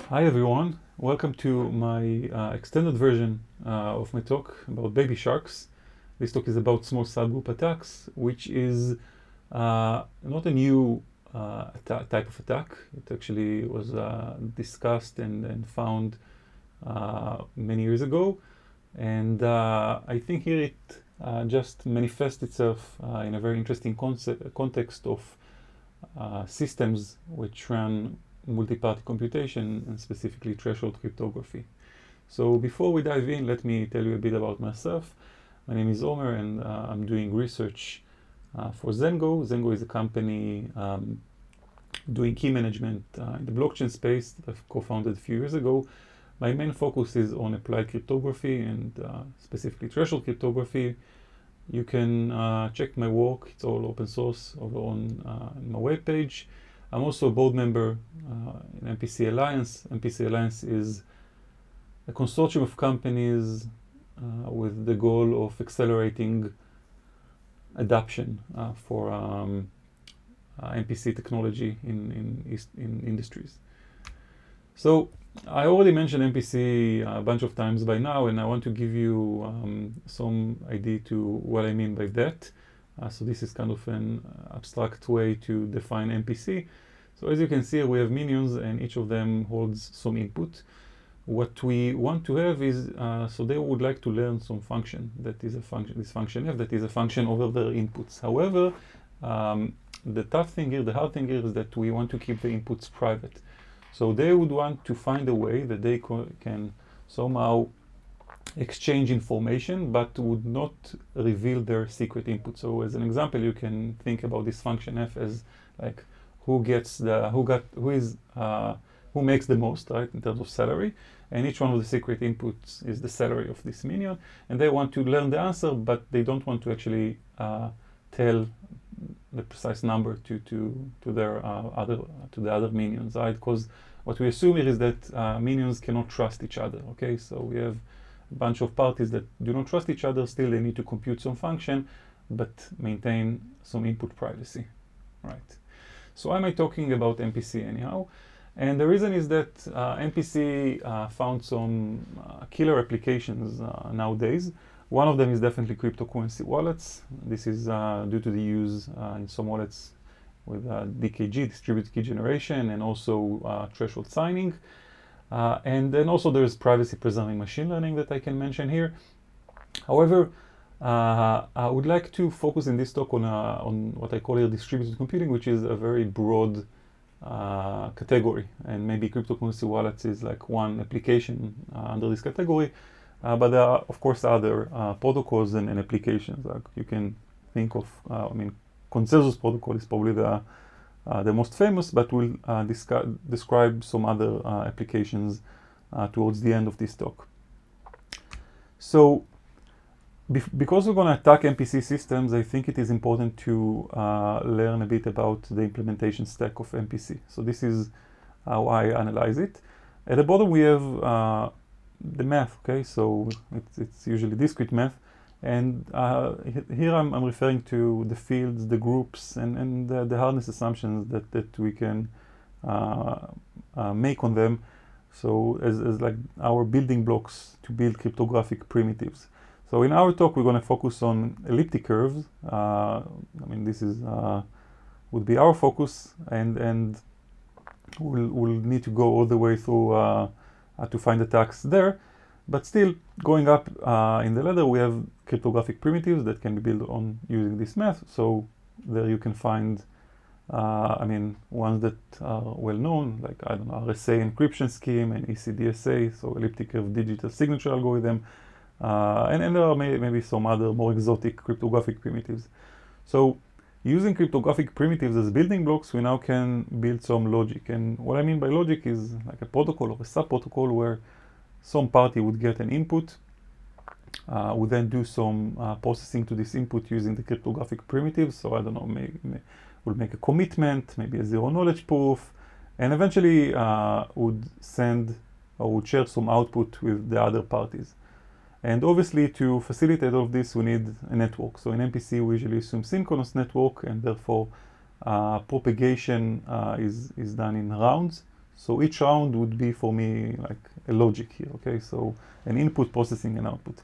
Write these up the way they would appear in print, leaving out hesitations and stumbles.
Hi everyone, welcome to my extended version of my talk about baby sharks. This talk is about small subgroup attacks, which is not a new type of attack. It actually was discussed and found many years ago, and I think here it just manifests itself in a very interesting context of systems which run multi-party computation and specifically threshold cryptography. So before we dive in, let me tell you a bit about myself. My name is Omer and I'm doing research for Zengo. Zengo is a company doing key management in the blockchain space that I've co-founded a few years ago. My main focus is on applied cryptography and specifically threshold cryptography. You can check my work, it's all open source over on my webpage. I'm also a board member in MPC Alliance. MPC Alliance is a consortium of companies with the goal of accelerating adoption for MPC technology in industries. So I already mentioned MPC a bunch of times by now, and I want to give you some idea to what I mean by that. So this is kind of an abstract way to define MPC. So as you can see, we have minions and each of them holds some input. What we want to have is, so they would like to learn some function that is a function, this function f that is a function over their inputs. However, the tough thing here, the hard thing here is that we want to keep the inputs private. So they would want to find a way that they can somehow exchange information but would not reveal their secret input. So as an example, you can think about this function f as like who makes the most, right, in terms of salary, and each one of the secret inputs is the salary of this minion, and they want to learn the answer, but they don't want to actually tell the precise number to the other minions, right? Because what we assume here is that minions cannot trust each other. Okay, so we have a bunch of parties that do not trust each other. Still, they need to compute some function, but maintain some input privacy, right? So why am I talking about MPC anyhow? And the reason is that MPC found some killer applications nowadays. One of them is definitely cryptocurrency wallets. This is due to the use in some wallets with DKG, distributed key generation, and also threshold signing. And then also there's privacy preserving machine learning that I can mention here. However, I would like to focus in this talk on what I call here distributed computing, which is a very broad category, and maybe cryptocurrency wallets is like one application under this category. But there are, of course, other protocols and applications. Like you can think of, consensus protocol is probably the most famous, but we'll describe some other applications towards the end of this talk. So, because we're going to attack MPC systems, I think it is important to learn a bit about the implementation stack of MPC. So this is how I analyze it. At the bottom we have the math, okay? So it's usually discrete math. And here I'm referring to the fields, the groups, and the hardness assumptions that we can make on them. So as like our building blocks to build cryptographic primitives. So in our talk, we're going to focus on elliptic curves. This is would be our focus, and we'll need to go all the way through to find attacks there. But still, going up in the ladder, we have cryptographic primitives that can be built on using this math. So there you can find, ones that are well known, like I don't know, RSA encryption scheme and EC-DSA, so elliptic curve digital signature algorithm. And there are maybe some other more exotic cryptographic primitives. So using cryptographic primitives as building blocks, we now can build some logic. And what I mean by logic is like a protocol or a sub-protocol where some party would get an input, would then do some processing to this input using the cryptographic primitives. So I don't know, we'll make a commitment, maybe a zero knowledge proof, and eventually would send or would share some output with the other parties. And obviously, to facilitate all of this, we need a network. So in MPC, we usually assume synchronous network, and therefore propagation is done in rounds. So each round would be for me like a logic here, okay? So an input, processing, and output.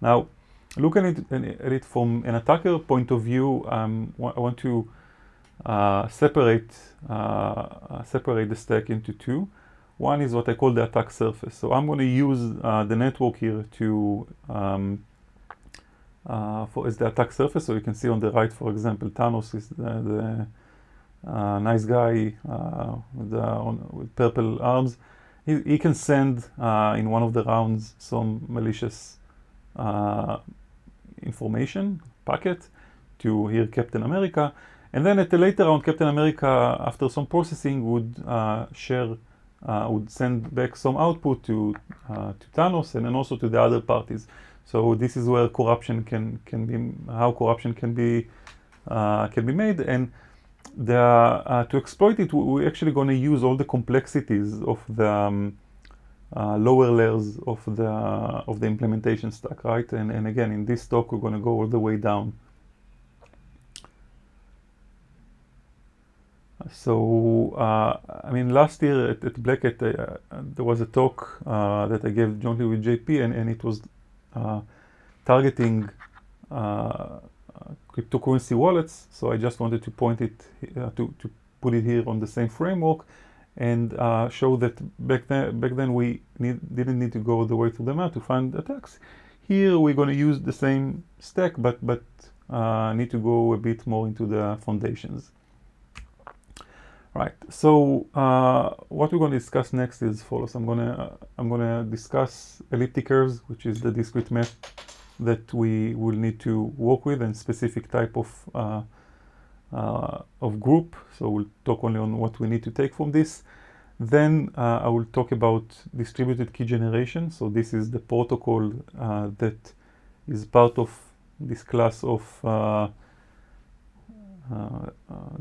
Now, looking at it from an attacker point of view, I want to separate the stack into two. One is what I call the attack surface. So I'm going to use the network here to as the attack surface. So you can see on the right, for example, Thanos is the nice guy with purple arms. He can send in one of the rounds some malicious information packet to here Captain America, and then at a later round, Captain America, after some processing, would send back some output to Thanos and then also to the other parties. So this is where corruption can be made, and to exploit it, we're actually going to use all the complexities of the lower layers of the implementation stack, right? And again, in this talk, we're going to go all the way down. So, I mean, last year at Black Hat, there was a talk that I gave jointly with JP, and it was targeting cryptocurrency wallets. So I just wanted to point it to put it here on the same framework, and show that back then we didn't need to go all the way through the map to find attacks. Here we're going to use the same stack, but need to go a bit more into the foundations. Right. So what we're going to discuss next is follows. I'm gonna discuss elliptic curves, which is the discrete map that we will need to work with, and specific type of group. So we'll talk only on what we need to take from this. Then I will talk about distributed key generation. So this is the protocol that is part of this class of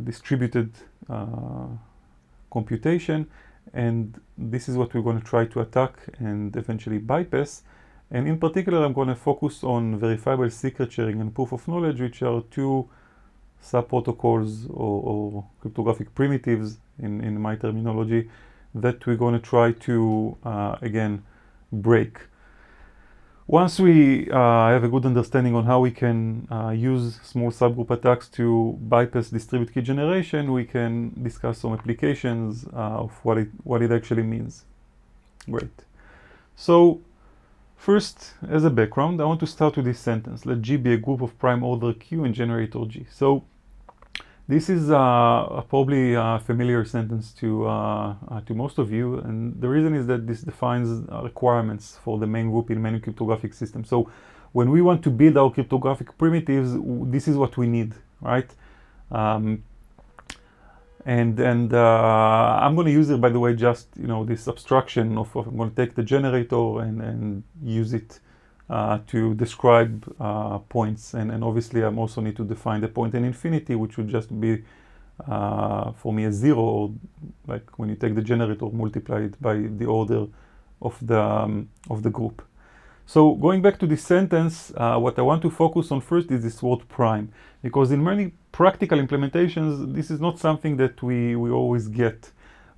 distributed computation, and this is what we're going to try to attack and eventually bypass. And in particular, I'm going to focus on verifiable secret sharing and proof of knowledge, which are two sub-protocols or cryptographic primitives in my terminology that we're going to try to again break. Once we have a good understanding on how we can use small subgroup attacks to bypass distributed key generation, we can discuss some applications of what it actually means. Great. So first, as a background, I want to start with this sentence. Let G be a group of prime order Q and generator G. So this is probably a familiar sentence to most of you, and the reason is that this defines requirements for the main group in many cryptographic systems. So when we want to build our cryptographic primitives, this is what we need, right? I'm going to use it, by the way, just this abstraction of I'm going to take the generator and use it to describe points, and obviously I also need to define the point in infinity, which would just be for me a zero, or like when you take the generator, multiply it by the order of the group. So going back to this sentence, what I want to focus on first is this word prime, because in many practical implementations, this is not something that we always get.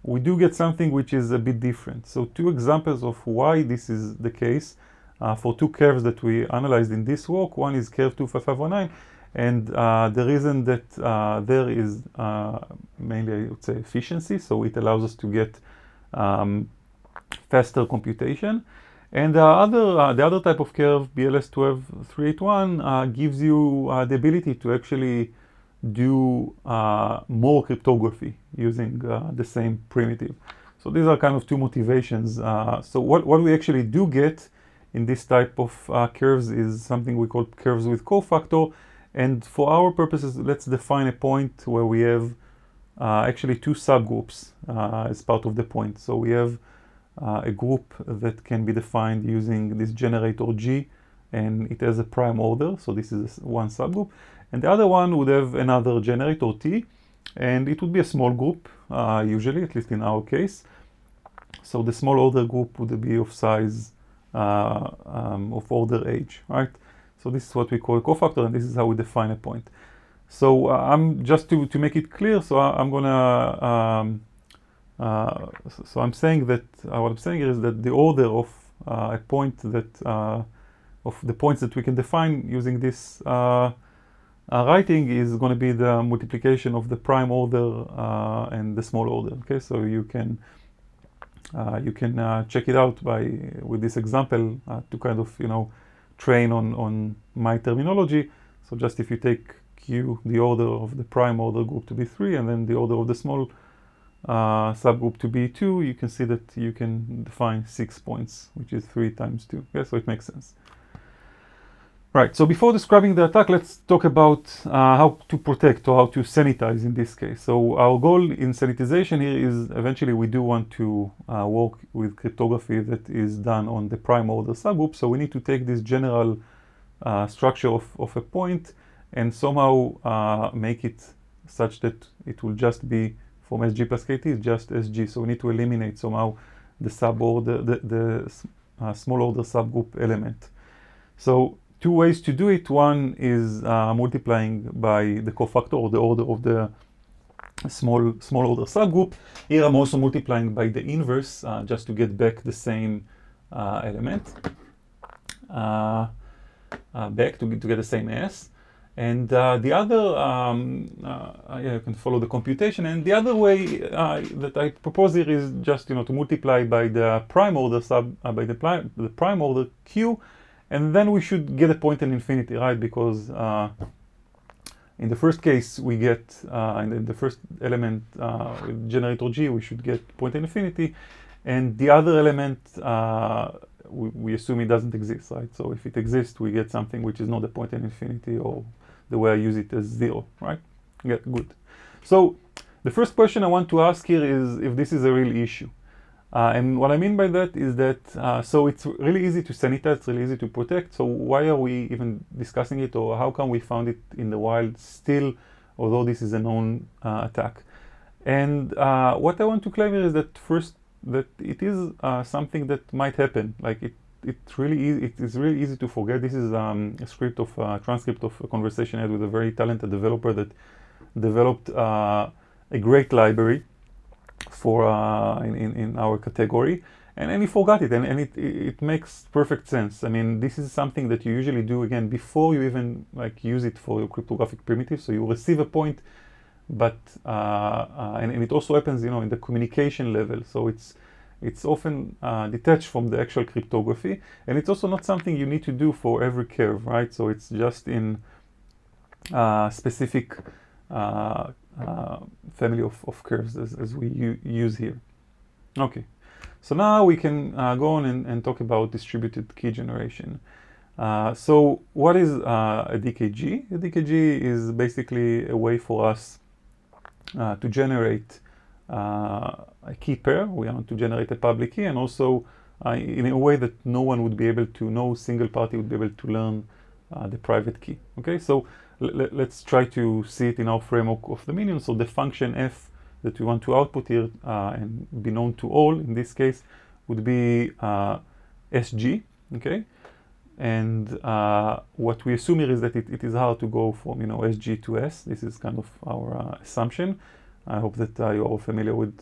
We do get something which is a bit different. So two examples of why this is the case. For two curves that we analyzed in this work. One is curve 25519, and the reason that there is mainly, I would say, efficiency, so it allows us to get faster computation. And the other type of curve, BLS 12381, gives you the ability to actually do more cryptography using the same primitive. So these are kind of two motivations. So what we actually do get in this type of curves is something we call curves with cofactor. And for our purposes, let's define a point where we have actually two subgroups as part of the point. So we have a group that can be defined using this generator G, and it has a prime order. So this is one subgroup. And the other one would have another generator T, and it would be a small group, usually, at least in our case. So the small order group would be of size of order H, right? So this is what we call a cofactor, and this is how we define a point. So I'm just to make it clear, so I'm gonna So I'm saying that what I'm saying here is that the order of a point that of the points that we can define using this writing is going to be the multiplication of the prime order and the small order. Okay, so you can check it out with this example to kind of train on my terminology. So just if you take Q, the order of the prime order group to be 3, and then the order of the small subgroup to be 2, you can see that you can define 6 points, which is 3 times 2. Okay, so it makes sense. Right, so before describing the attack, let's talk about how to protect or how to sanitize in this case. So our goal in sanitization here is eventually we do want to work with cryptography that is done on the prime order subgroup. So we need to take this general structure of a point and somehow make it such that it will just be from SG plus KT, just SG. So we need to eliminate somehow the suborder, the small order subgroup element. So two ways to do it. One is multiplying by the cofactor or the order of the small order subgroup. Here I'm also multiplying by the inverse just to get back the same element back to get the same S. And the other, you can follow the computation. And the other way that I propose here is just to multiply by the prime order by the prime order Q. And then we should get a point in infinity, right? Because in the first case, we get, in the first element with generator G, we should get point in infinity. And the other element, we assume it doesn't exist, right? So if it exists, we get something which is not a point in infinity, or the way I use it as 0, right? Yeah, good. So the first question I want to ask here is if this is a real issue. And what I mean by that is that, so it's really easy to sanitize, it's really easy to protect. So why are we even discussing it, or how come we found it in the wild still, although this is a known attack? And what I want to claim here is that first, that it is something that might happen. Like it is really easy to forget. This is a transcript of a conversation I had with a very talented developer that developed a great library for in our category, and he forgot it, and it makes perfect sense. I mean, this is something that you usually do again before you even use it for your cryptographic primitive. So you receive a point, but and it also happens in the communication level. So it's often detached from the actual cryptography, and it's also not something you need to do for every curve, right? So it's just in specific family of curves as we use here. Okay, so now we can go on and talk about distributed key generation. So what is a DKG? A DKG is basically a way for us to generate a key pair. We want to generate a public key, and also in a way that no single party would be able to learn the private key. Okay, so let's try to see it in our framework of the minion. So the function f that we want to output here and be known to all in this case would be SG. Okay, and what we assume here is that it is hard to go from SG to S. This is kind of our assumption. I hope that you're all familiar with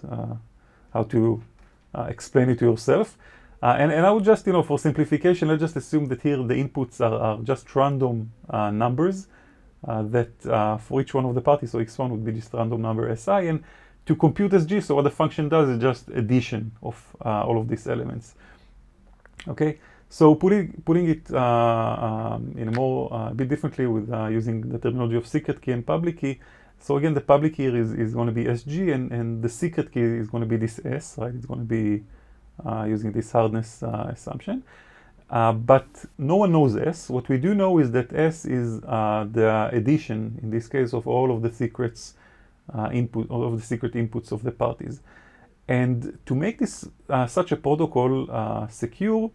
how to explain it to yourself. And I would just, for simplification, let's just assume that here the inputs are just random numbers that for each one of the parties. So x1 would be just random number Si, and to compute SG, so what the function does is just addition of all of these elements. Okay, so putting it in a bit differently with using the terminology of secret key and public key. So again, the public key is going to be SG, and the secret key is going to be this S, right? It's going to be using this hardness assumption. But no one knows S. What we do know is that S is the addition, in this case, of all of the secrets all of the secret inputs of the parties. And to make this such a protocol secure,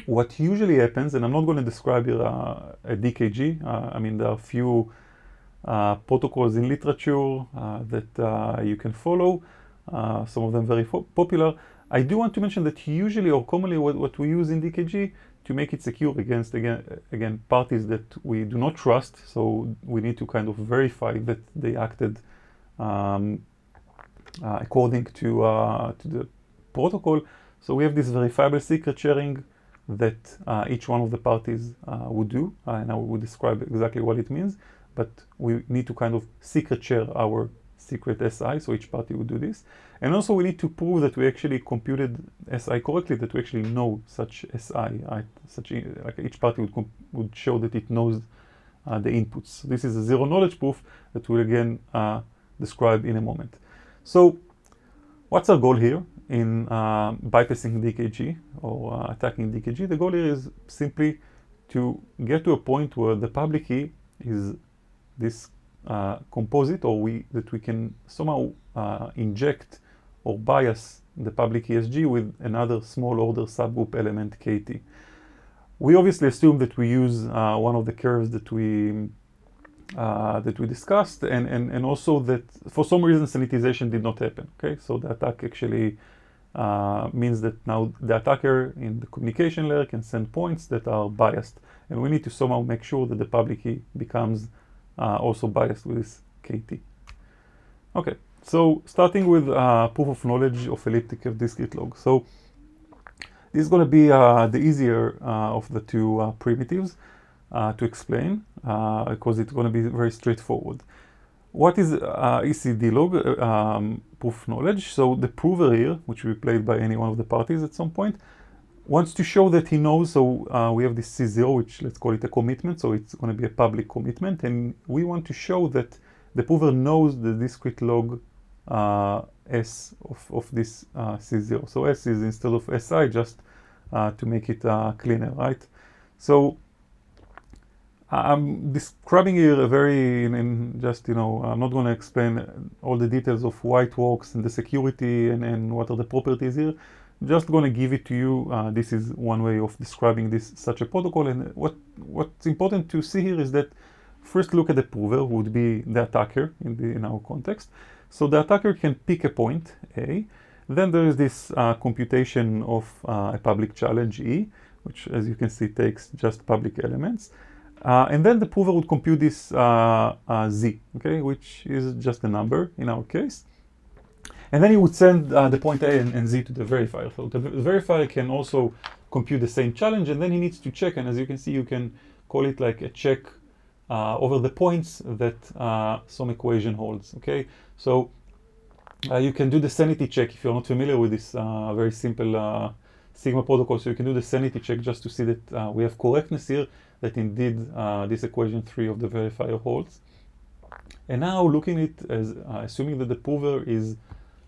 what usually happens, and I'm not going to describe here a DKG. I mean, there are few protocols in literature that you can follow. Some of them very popular. I do want to mention that usually or commonly what we use in DKG to make it secure against, again, parties that we do not trust. So we need to kind of verify that they acted according to the protocol. So we have this verifiable secret sharing that each one of the parties would do, and I will describe exactly what it means, but we need to kind of secret share our secret SI, so each party would do this. And also we need to prove that we actually computed SI correctly, that we actually know such SI, right? Like each party would show that it knows the inputs. So this is a zero knowledge proof that we'll again describe in a moment. So what's our goal here in bypassing DKG or attacking DKG? The goal here is simply to get to a point where the public key is this composite, or that we can somehow inject or bias the public ESG with another small order subgroup element KT. We obviously assume that we use one of the curves that we discussed, and also that for some reason sanitization did not happen. Okay, so the attack actually means that now the attacker in the communication layer can send points that are biased, and we need to somehow make sure that the public key becomes also biased with this KT. Okay, so starting with proof of knowledge of elliptic curve discrete log. So this is going to be the easier of the two primitives to explain, because it's going to be very straightforward. What is EC-Dlog proof of knowledge? So the prover here, which will be played by any one of the parties at some point, wants to show that he knows. So we have this C0, which let's call it a commitment. So it's going to be a public commitment. And we want to show that the prover knows the discrete log S of this C0. So S is instead of SI, just to make it cleaner, right? So I'm describing here a very, just, I'm not going to explain all the details of why it works and the security and what are the properties here. Just going to give it to you. This is one way of describing such a protocol. And what's important to see here is that first look at the prover, who would be the attacker in our context. So the attacker can pick a point, A. Then there is this computation of a public challenge, E, which, as you can see, takes just public elements. And then the prover would compute this Z, okay, which is just a number in our case. And then he would send the point A and Z to the verifier. So the verifier can also compute the same challenge, and then he needs to check. And as you can see, you can call it like a check over the points that some equation holds, okay? So you can do the sanity check if you're not familiar with this very simple Sigma protocol. So you can do the sanity check just to see that we have correctness here, that indeed this equation 3 of the verifier holds. And now looking at it as assuming that the prover is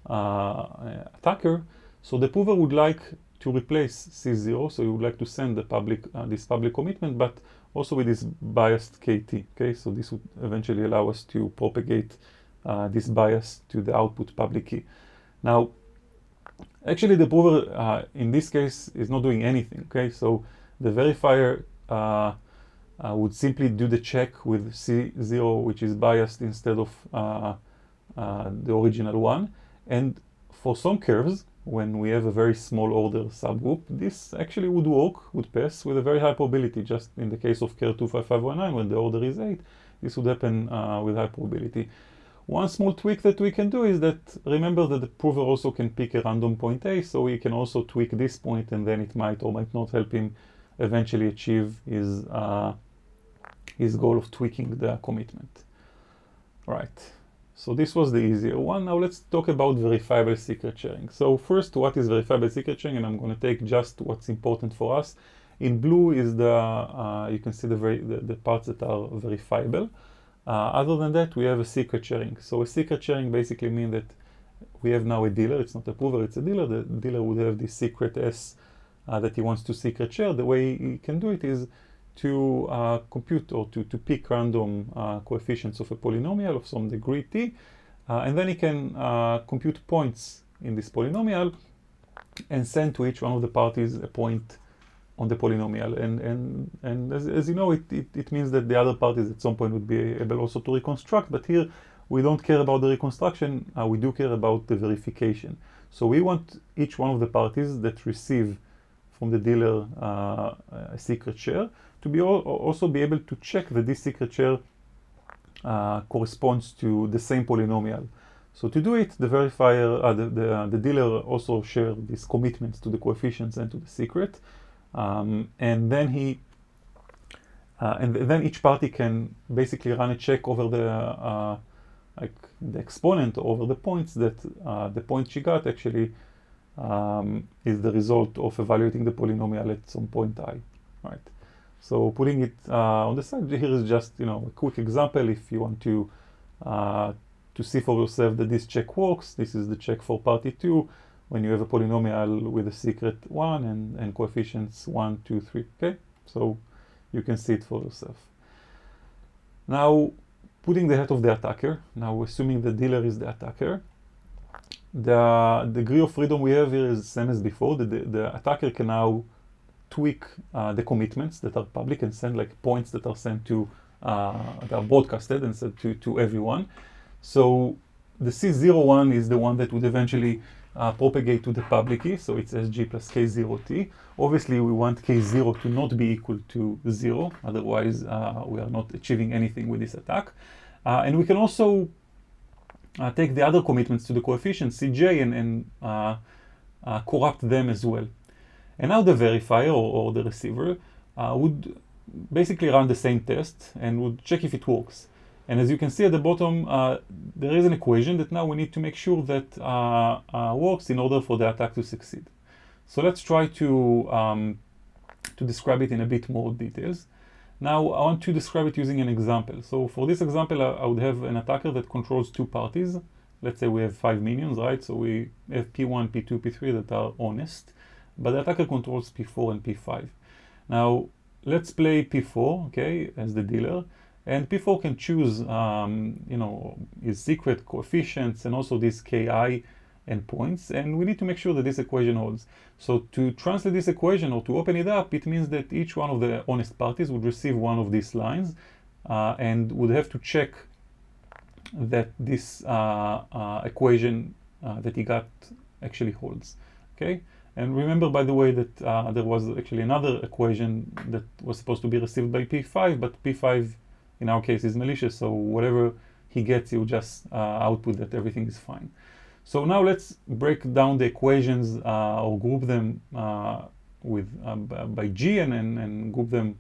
attacker, so the prover would like to replace C0, so he would like to send the public this public commitment, but also with this biased KT. Okay, so this would eventually allow us to propagate this bias to the output public key. Now, actually, the prover in this case is not doing anything. Okay, so the verifier would simply do the check with C0, which is biased instead of the original one. And for some curves, when we have a very small order subgroup, this actually would work, would pass with a very high probability. Just in the case of curve 25519, when the order is 8, this would happen with high probability. One small tweak that we can do is that, remember that the prover also can pick a random point A, so we can also tweak this point, and then it might or might not help him eventually achieve his goal of tweaking the commitment. Right. So this was the easier one. Now let's talk about verifiable secret sharing. So first, what is verifiable secret sharing? And I'm going to take just what's important for us. In blue is you can see the parts that are verifiable. Other than that, we have a secret sharing. So a secret sharing basically means that we have now a dealer. It's not a prover, it's a dealer. The dealer would have this secret S that he wants to secret share. The way he can do it is to compute or to pick random coefficients of a polynomial of some degree t, and then he can compute points in this polynomial and send to each one of the parties a point on the polynomial. And as you know, it means that the other parties at some point would be able also to reconstruct, but here we don't care about the reconstruction, we do care about the verification. So we want each one of the parties that receive from the dealer a secret share to be also be able to check that this secret share corresponds to the same polynomial. So to do it, the verifier, the dealer also shares these commitments to the coefficients and to the secret, and then then each party can basically run a check over like the exponent over the points that the point she got actually is the result of evaluating the polynomial at some point I, right? So putting it on the side here is just, you know, a quick example. If you want to see for yourself that this check works, this is the check for party 2 when you have a polynomial with a secret 1 and coefficients 1, 2, 3, okay? So you can see it for yourself. Now, putting the hat of the attacker, now assuming the dealer is the attacker, the degree of freedom we have here is the same as before. The attacker can now tweak the commitments that are public and send like points that are sent to, that are broadcasted and sent to everyone. So the C01 is the one that would eventually propagate to the public key, so it's SG plus K0T. Obviously, we want K0 to not be equal to 0, otherwise we are not achieving anything with this attack. And we can also take the other commitments to the coefficient Cj and corrupt them as well. And now the verifier or the receiver would basically run the same test and would check if it works. And as you can see at the bottom, there is an equation that now we need to make sure that works in order for the attack to succeed. So let's try to describe it in a bit more details. Now I want to describe it using an example. So for this example, I would have an attacker that controls 2 parties. Let's say we have 5 minions, right? So we have P1, P2, P3 that are honest, but the attacker controls P4 and P5. Now let's play P4, okay, as the dealer. And P4 can choose, you know, his secret coefficients and also these Ki and points. And we need to make sure that this equation holds. So to translate this equation or to open it up, it means that each one of the honest parties would receive one of these lines and would have to check that this equation that he got actually holds. Okay. And remember, by the way, that there was actually another equation that was supposed to be received by P5, but P5 in our case is malicious, so whatever he gets, he will just output that everything is fine. So now let's break down the equations or group them by G and group them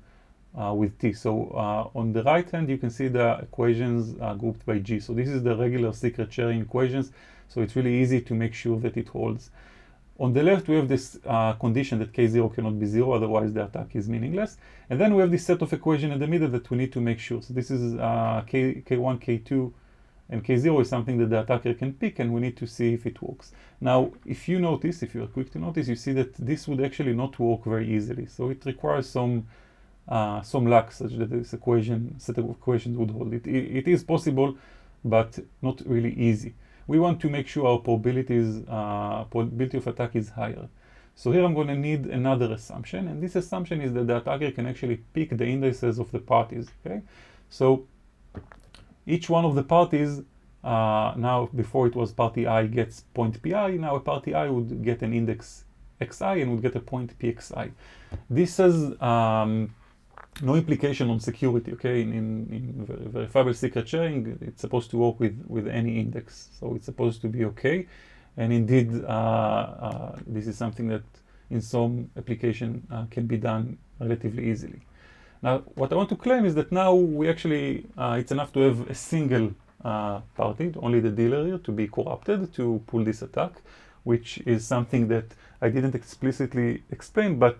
with T. So on the right hand, you can see the equations grouped by G. So this is the regular secret sharing equations. So it's really easy to make sure that it holds. On the left, we have this condition that K0 cannot be 0, otherwise the attack is meaningless. And then we have this set of equations in the middle that we need to make sure. So this is K1, K2, and K0 is something that the attacker can pick, and we need to see if it works. Now, if you notice, if you're quick to notice, you see that this would actually not work very easily. So it requires some luck such that this set of equations would hold. It is possible, but not really easy. We want to make sure our probability of attack is higher. So here I'm going to need another assumption, and this assumption is that the attacker can actually pick the indices of the parties. Okay, so each one of the parties now, before it was party I gets point pi, now a party I would get an index xi and would get a point pxi. This has no implication on security, okay? In verifiable secret sharing, it's supposed to work with any index, so it's supposed to be okay. And indeed, this is something that in some application can be done relatively easily. Now, what I want to claim is that now we actually, it's enough to have a single party, only the dealer here, to be corrupted to pull this attack, which is something that I didn't explicitly explain, but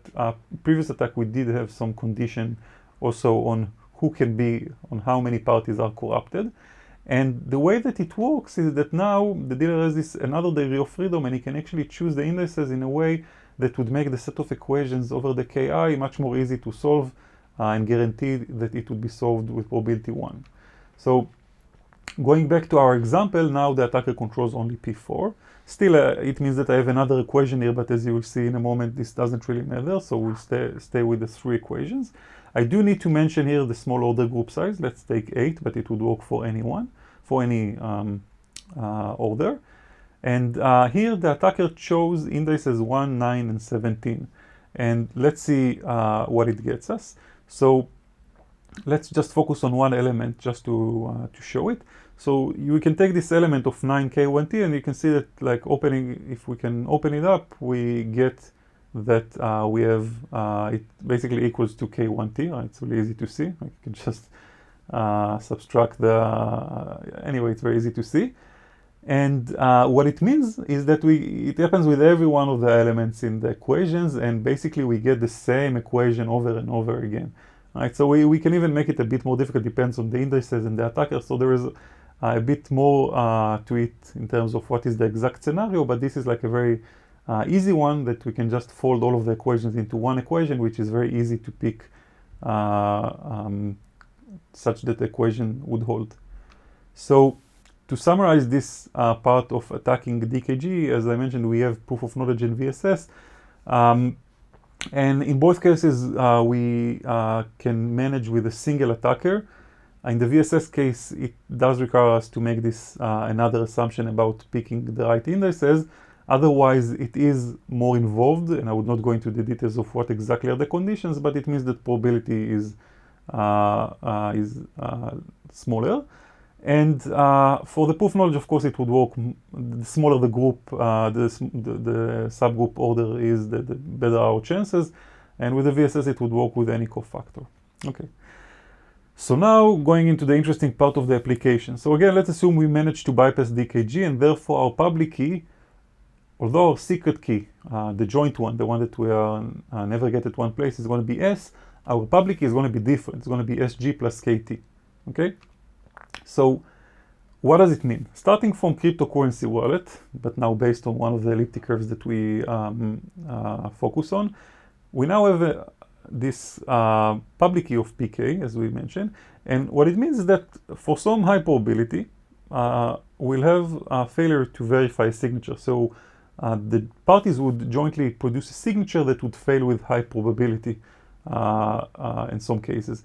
previous attack we did have some condition also on who can be, on how many parties are corrupted. And the way that it works is that now the dealer has this another degree of freedom, and he can actually choose the indices in a way that would make the set of equations over the Ki much more easy to solve and guarantee that it would be solved with probability 1. So going back to our example, now the attacker controls only P4. Still, it means that I have another equation here, but as you will see in a moment, this doesn't really matter, so we'll stay with the 3 equations. I do need to mention here the small order group size. Let's take 8, but it would work for anyone, for any order. And here the attacker chose indices 1, 9, and 17. And let's see what it gets us. So let's just focus on one element just to show it. So you can take this element of 9k1t, and you can see that, like, if we can open it up, we get that we have it basically equals to k1t. Right? It's really easy to see. Like, you can just subtract anyway, it's very easy to see. And what it means is that it happens with every one of the elements in the equations, and basically we get the same equation over and over again. Right? So we can even make it a bit more difficult, depends on the indices and the attacker. So there is a bit more to it in terms of what is the exact scenario, but this is like a very easy one that we can just fold all of the equations into one equation, which is very easy to pick such that the equation would hold. So to summarize this part of attacking DKG, as I mentioned, we have proof of knowledge and VSS. And in both cases, we can manage with a single attacker. In the VSS case, it does require us to make this another assumption about picking the right indices. Otherwise, it is more involved, and I would not go into the details of what exactly are the conditions, but it means that probability is smaller. And for the proof knowledge, of course, it would work. The smaller the group, the subgroup order is, the better our chances. And with the VSS, it would work with any cofactor. Okay. So now going into the interesting part of the application. So again, let's assume we managed to bypass DKG, and therefore our public key, although our secret key, the joint one, the one that we are never get at one place, is going to be S. Our public key is going to be different. It's going to be SG plus KT. Okay. So what does it mean? Starting from cryptocurrency wallet, but now based on one of the elliptic curves that we focus on, we now have this public key of PK, as we mentioned. And what it means is that for some high probability, we'll have a failure to verify a signature. So the parties would jointly produce a signature that would fail with high probability in some cases.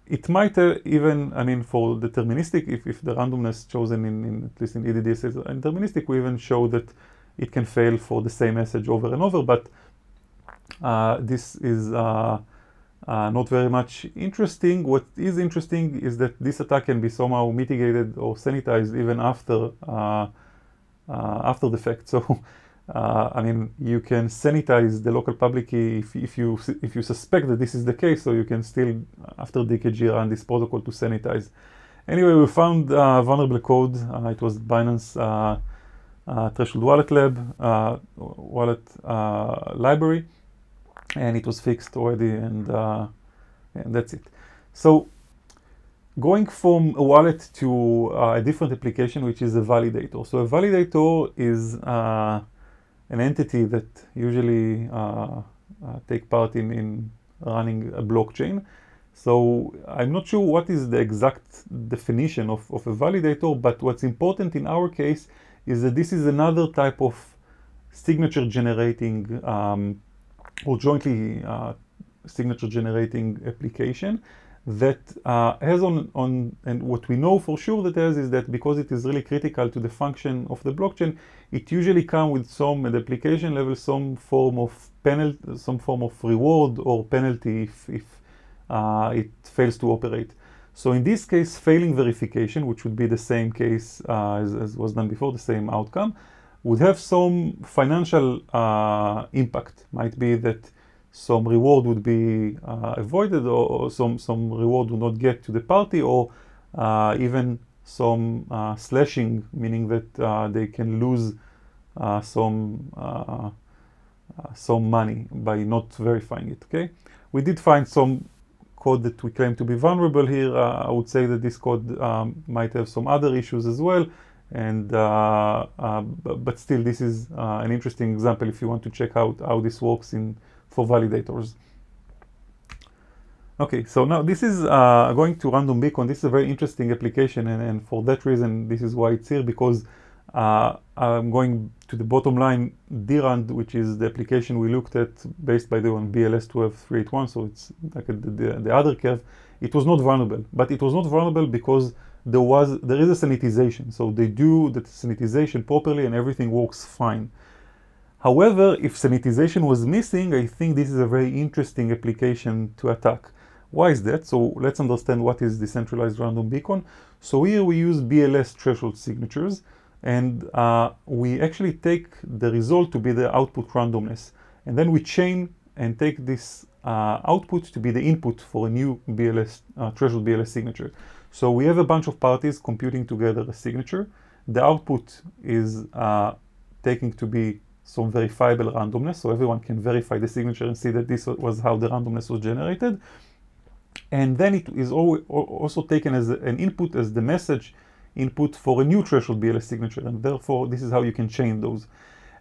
It might even, I mean, for deterministic, if the randomness chosen at least in EDDS is deterministic, we even show that it can fail for the same message over and over, but this is not very much interesting. What is interesting is that this attack can be somehow mitigated or sanitized even after the fact. So I mean, you can sanitize the local public key if you suspect that this is the case, so you can still, after DKG, run this protocol to sanitize. Anyway, we found vulnerable code. It was Binance Threshold Wallet Lab wallet library, and it was fixed already, and that's it. So going from a wallet to a different application, which is a validator. So a validator is an entity that usually take part in running a blockchain. So I'm not sure what is the exact definition of a validator, but what's important in our case is that this is another type of signature generating or jointly signature generating application that has and what we know for sure that has is that because it is really critical to the function of the blockchain, it usually comes with some, at the application level, some form of penalty, some form of reward or penalty if it fails to operate. So in this case, failing verification, which would be the same case as was done before, the same outcome, would have some financial impact. Might be that some reward would be avoided, or some reward would not get to the party, or even some slashing, meaning that they can lose some money by not verifying it. Okay, we did find some code that we claim to be vulnerable here. I would say that this code might have some other issues as well, and but still, this is an interesting example if you want to check out how this works for validators. Okay, so now this is going to random beacon. This is a very interesting application, and for that reason, this is why it's here, because I'm going to the bottom line. DRAND, which is the application we looked at, based by the way on BLS 12381, so it's like the other curve. It was not vulnerable, but it was not vulnerable because there is a sanitization. So they do the sanitization properly, and everything works fine. However, if sanitization was missing, I think this is a very interesting application to attack. Why is that? So let's understand what is decentralized random beacon. So here we use BLS threshold signatures, and we actually take the result to be the output randomness. And then we chain and take this output to be the input for a new BLS, threshold BLS signature. So we have a bunch of parties computing together a signature. The output is taking to be some verifiable randomness, so everyone can verify the signature and see that this was how the randomness was generated. And then it is also taken as an input, as the message input for a new threshold BLS signature, and therefore this is how you can chain those.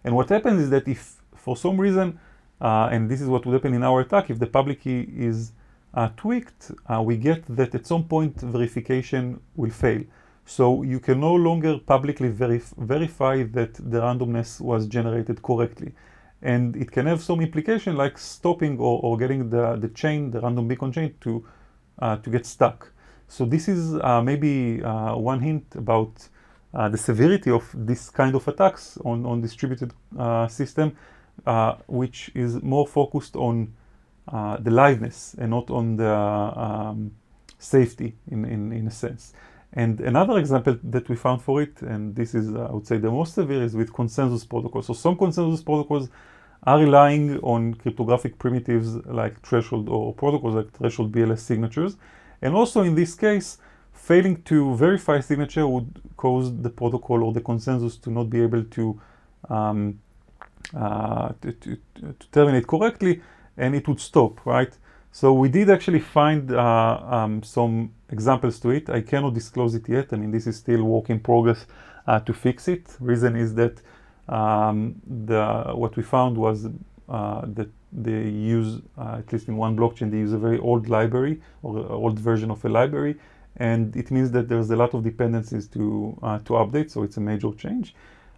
And what happens is that if for some reason, and this is what would happen in our attack, if the public key is tweaked, we get that at some point verification will fail. So you can no longer publicly verify that the randomness was generated correctly. And it can have some implication like stopping or getting the chain, the random beacon chain to get stuck. So this is maybe one hint about the severity of this kind of attacks on distributed system, which is more focused on the liveness and not on the safety in a sense. And another example that we found for it, and this is, I would say, the most severe, is with consensus protocols. So some consensus protocols are relying on cryptographic primitives like threshold, or protocols like threshold BLS signatures. And also in this case, failing to verify a signature would cause the protocol or the consensus to not be able to terminate correctly, and it would stop, right? So we did actually find some examples to it. I cannot disclose it yet. I mean, this is still work in progress to fix it. Reason is that what we found was that they use, at least in one blockchain, they use a very old library or old version of a library, and it means that there's a lot of dependencies to update. So it's a major change.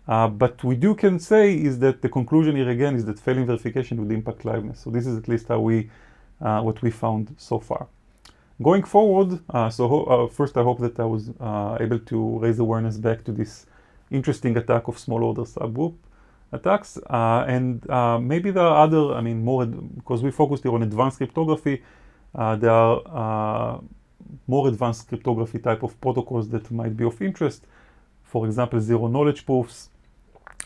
But we can say is that the conclusion here again is that failing verification would impact liveness. So this is at least how what we found so far. Going forward, first I hope that I was able to raise awareness back to this interesting attack of small order subgroup attacks, and maybe there are other, I mean, more, because we focused here on advanced cryptography, there are more advanced cryptography type of protocols that might be of interest. For example, zero knowledge proofs.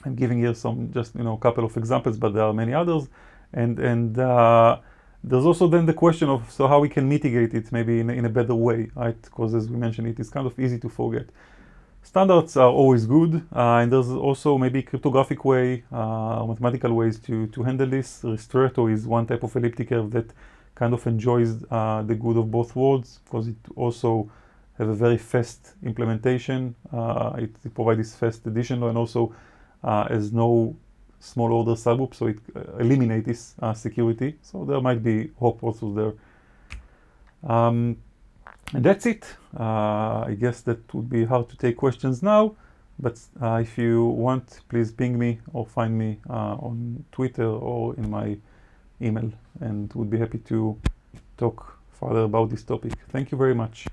I'm giving here some, just, a couple of examples, but there are many others. And there's also then the question of, so how we can mitigate it maybe in a better way, right? Because as we mentioned, it is kind of easy to forget. Standards are always good, and there's also maybe cryptographic way, mathematical ways to handle this. Ristretto is one type of elliptic curve that kind of enjoys the good of both worlds, because it also have a very fast implementation. It provides this fast addition, and also has no small order subgroup, so it eliminates this security. So there might be hope also there. And that's it. I guess that would be hard to take questions now, but if you want, please ping me or find me on Twitter or in my email, and would be happy to talk further about this topic. Thank you very much.